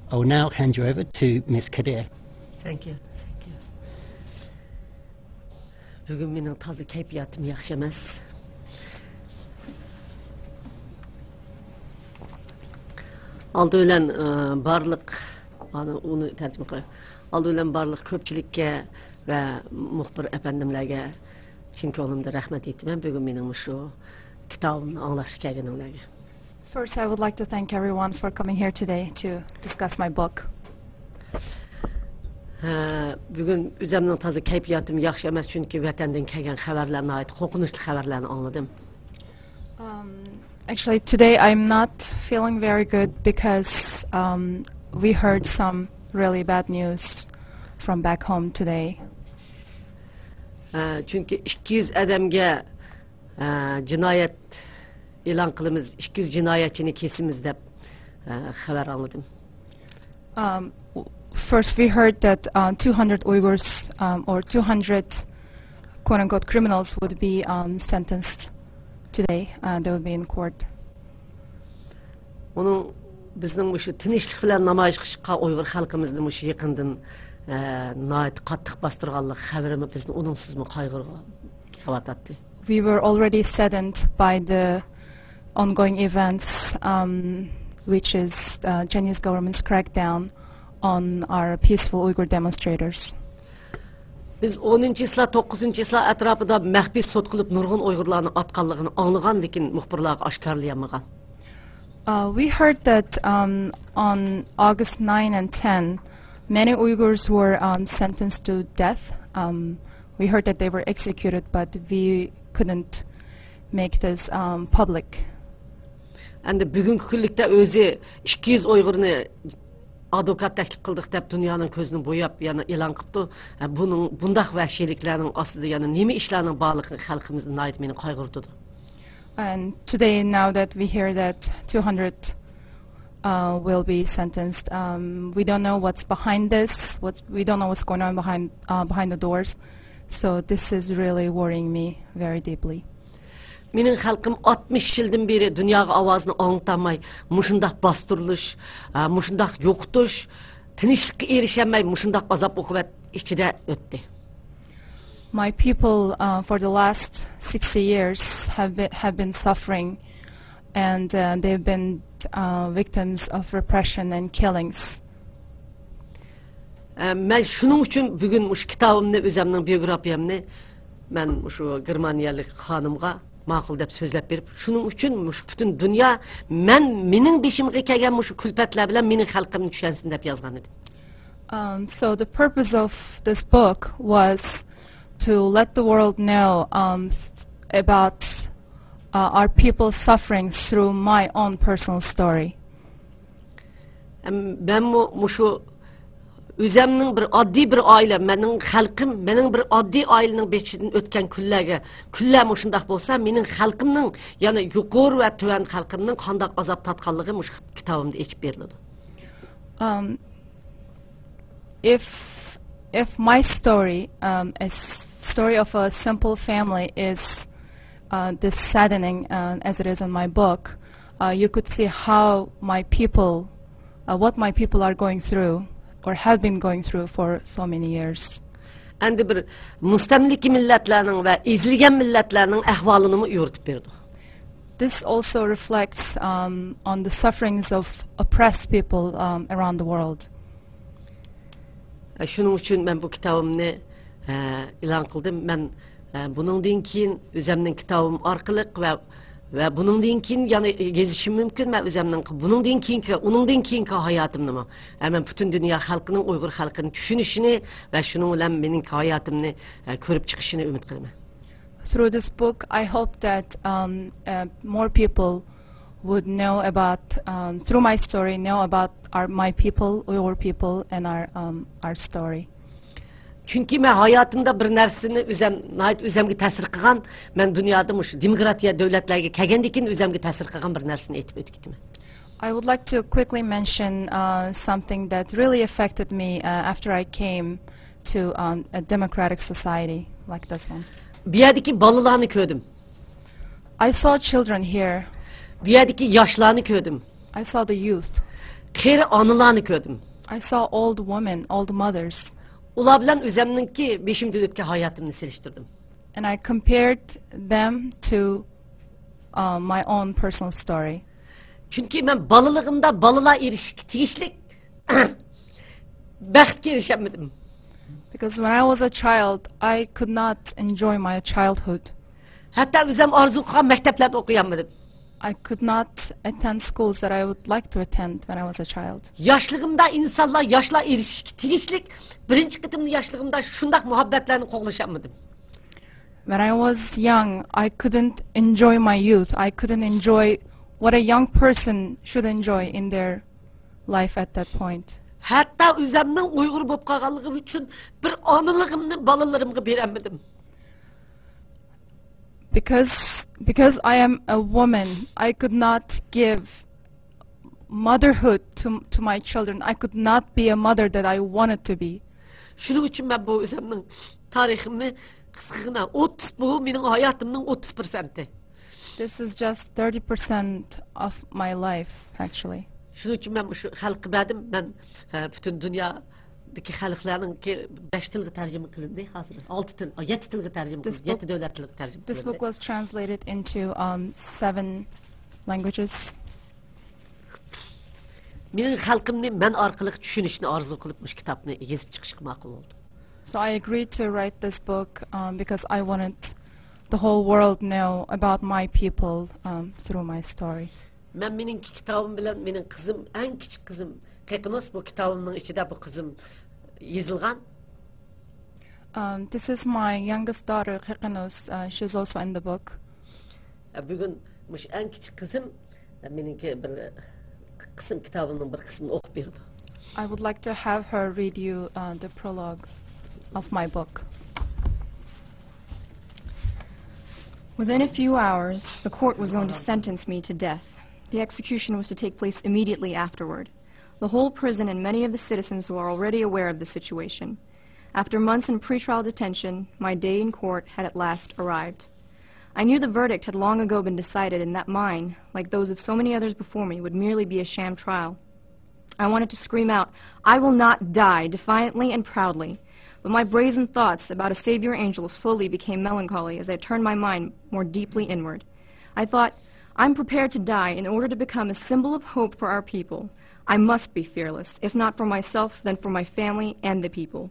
I will now hand you over to Ms. Kadeer. Thank you. Bugün mening toza kayfiyatim yaxshi emas. Aldı bilan barliq uni tarjima qilay. Aldı bilan barliq ko'pchilikka va muxbir efendimlarga chin ko'nglimda rahmat aytaman. Bugun mening shu kitobimni anglashga kelganinglarga. First, I would like to thank everyone for coming here today to discuss my book. Bugün o'zimning toza kayfiyatim yaxshi emas, chunki vatandan kelgan xabarlarni ayt, qo'rqinchli xabarlarni angladim. Actually, today I'm not feeling very good because we heard some really bad news from back home today. Chunki 200 odamga jinoyat e'lon qilamiz, 200 jinoyatchini kesimiz deb xabar oldim. First, we heard that 200 Uyghurs or 200 quote-unquote criminals would be sentenced today. They would be in court. Onun bizning shu tinchlik bilan namoyish qilishga Uyg'ur xalqimizni shu yaqindan nihoyat qattiq bostirganlik xabarimi bizni uningsizmi qayg'urga savatdi. We were already saddened by the ongoing events, which is Chinese government's crackdown on our peaceful Uyghur demonstrators. Biz 10-yıla 9-yıla atrapında məxfi sot qılıb nurgun Uyghurlarını atqanlığını anlagan, lekin muxbirlarga aşkarlayamagan. We heard that on August 9 and 10, many Uyghurs were sentenced to death. We heard that they were executed, but we couldn't make this public. And bugünkü kunlikdə özü 200 Uyghurni advokat təklif qıldıq deb dünyanın gözünü boyab, yəni elan qıpdı. Bundaq vəhşiliklərin aslında yəni nemi işlərinin bağlılığı xalqımızın nəhayət məni qayğırdıdı. And today, now that we hear that 200 will be sentenced, we don't know what's behind this. We don't know what's going on behind the doors. So this is really worrying me very deeply. Menin xalqım 60 yıldan beri dünyaga avazını anlatamay, muşundaq bastırılış, muşundaq yoxtuş, tinchlikka erişemay, muşundaq azap uqubat içinde ötdi. My people for the last 60 years have been suffering, and they've been victims of repression and killings. Men şunun üçün bugün şu kitabımni, özümnin biyografiyamni men şu Germaniyalik xanımga ma'qul deb so'zlab berib, shuning uchun butun dunyo mening beshimga kelgan shu kulfatlar bilan mening xalqimni tushunsin deb yozgan edim. So the purpose of this book was to let the world know about our people's suffering through my own personal story. Ben şu özümnin bir addi bir aile, mening xalqim, mening bir addi ailening bechidan o'tgan kunlar mushundaq bo'lsa, mening xalqimning, ya'ni yuqori va tuvan xalqimning qanday azob tatqanligi mush kitobimda aytib beriladi. If my story, a story of a simple family, is this saddening as it is in my book, you could see how my people, what my people are going through, or have been going through for so many years. Endi bir mustamliki millatlarning va ezilgan millatlarning ahvolini yo'ritib berdi. This also reflects on the sufferings of oppressed people around the world. Shuning uchun men bu kitobimni e'lon qildim. Men buningdan keyin o'zimning kitobim orqali va buningdan keyin yana gezishim mumkin. Men o'zimning buningdan keyingi hayotimni men butun dunyo xalqining, Uyg'ur xalqining tushunishini va shuning bilan mening hayotimni ko'rib chiqishini umid qilaman. Through this book, I hope that more people would know about, through my story, know about my people, Uyghur people, and our story. Çünki men hayatımda bir narsani o'zimga ta'sir qilgan, men dunyoda mush demokratiya davlatlarga kelgandan keyin o'zimga ta'sir qilgan bir narsani aytib o'tdim. I would like to quickly mention something that really affected me after I came to a democratic society like this one. Bu yerdagi bolalarni ko'rdim. I saw children here. Bu yerdagi yoshlarni ko'rdim. I saw the youth. Qeri analarını gördüm. I saw old women, old mothers, Ular bilen özümnünki beşimde ötki hayatımını seliştirdim. and I compared them to my own personal story. Çünkü ben balılığımda balıla erişik bəxtə erişemedim. Because when I was a child, I could not enjoy my childhood. Hatta özüm arzu qılan məktəblərdə okuyamadım. I could not attend schools that I would like to attend when I was a child. Yaşlığımda insanlar yaşla erişik tiyişlik, birinci kıtımda yaşlığımda şundak muhabbetlerini qoğlaşamadım. When I was young, I couldn't enjoy my youth. I couldn't enjoy what a young person should enjoy in their life at that point. Hatta özümden Uyghur bolup qalğanlığım üçün bir anılığımı balalarımğa beremedim. Because I am a woman, I could not give motherhood to my children. I could not be a mother that I wanted to be. Şunun üçün ben bu özümden tariximi qısqığına 30 bu benim hayatımın 30%. This is just 30% of my life, actually. Şunun üçün ben şu xalqı bədim, ben bütün dünyadaki xalqların ki 5 tilga tərcümə qılındı hazır. 6 til, 7 tilga tərcümə qılındı. 7 dövlət tilga tərcümə qılındı. This book was translated into 7 languages. Menin xalqımni ben arqılıq düşünüşünü arzu qılıbmış kitabını yazıb çıxışıq maqul oldu. So I agreed to write this book because I wanted the whole world know about my people through my story. Menin kitabım bilen menin kızım, en küçük kızım, Keknos bu kitabımın içinde bu kızım yazılgan. This is my youngest daughter, Kekanos. She's also in the book. Bugün en küçük kızım, meninki bir kısım kitabının bir kısmını okup verdi. I would like to have her read you the prologue of my book. Within a few hours, the court was going to sentence me to death. The execution was to take place immediately afterward. The whole prison and many of the citizens were already aware of the situation. After months in pretrial detention, my day in court had at last arrived. I knew the verdict had long ago been decided and that mine, like those of so many others before me, would merely be a sham trial. I wanted to scream out, "I will not die," defiantly and proudly. But my brazen thoughts about a savior angel slowly became melancholy as I turned my mind more deeply inward. I thought, I'm prepared to die in order to become a symbol of hope for our people. I must be fearless, if not for myself, then for my family and the people.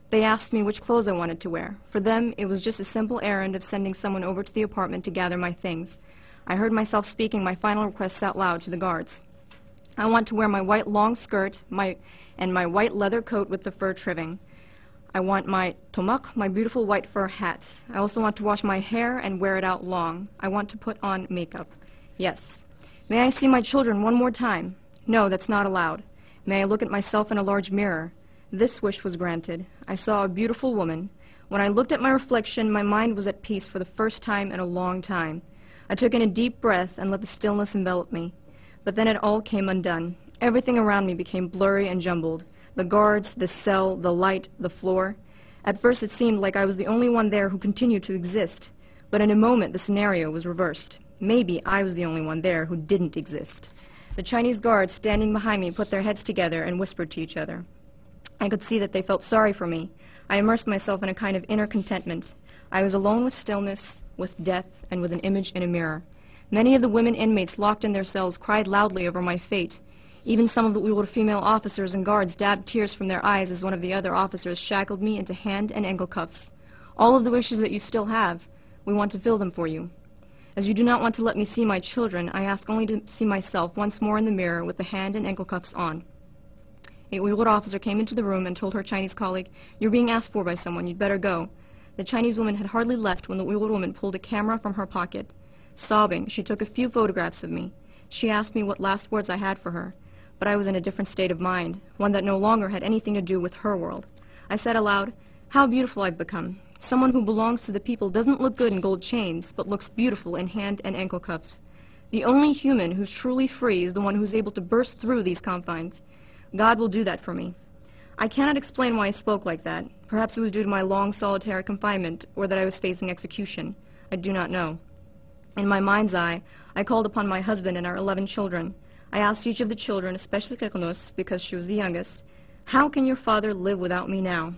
They asked me which clothes I wanted to wear. For them, it was just a simple errand of sending someone over to the apartment to gather my things. I heard myself speaking my final requests out loud to the guards. I want to wear my white long skirt and my white leather coat with the fur trimming. I want my tomak, my beautiful white fur hat. I also want to wash my hair and wear it out long. I want to put on makeup. Yes. May I see my children one more time? No, that's not allowed. May I look at myself in a large mirror? This wish was granted. I saw a beautiful woman. When I looked at my reflection, my mind was at peace for the first time in a long time. I took in a deep breath and let the stillness envelop me. But then it all came undone. Everything around me became blurry and jumbled. The guards, the cell, the light, the floor. At first it seemed like I was the only one there who continued to exist. But in a moment the scenario was reversed. Maybe I was the only one there who didn't exist. The Chinese guards standing behind me put their heads together and whispered to each other. I could see that they felt sorry for me. I immersed myself in a kind of inner contentment. I was alone with stillness, with death, and with an image in a mirror. Many of the women inmates locked in their cells cried loudly over my fate. Even some of the Uyghur female officers and guards dabbed tears from their eyes as one of the other officers shackled me into hand and ankle cuffs. All of the wishes that you still have, we want to fill them for you. As you do not want to let me see my children, I ask only to see myself once more in the mirror with the hand and ankle cuffs on. A Uyghur officer came into the room and told her Chinese colleague, "You're being asked for by someone, you'd better go." The Chinese woman had hardly left when the Uyghur woman pulled a camera from her pocket. Sobbing, she took a few photographs of me. She asked me what last words I had for her. But I was in a different state of mind, one that no longer had anything to do with her world. I said aloud, "How beautiful I've become. Someone who belongs to the people doesn't look good in gold chains, but looks beautiful in hand and ankle cuffs. The only human who's truly free is the one who's able to burst through these confines. God will do that for me." I cannot explain why I spoke like that. Perhaps it was due to my long solitary confinement, or that I was facing execution. I do not know. In my mind's eye, I called upon my husband and our 11 children. I asked each of the children, especially Kekonos, because she was the youngest, how can your father live without me now?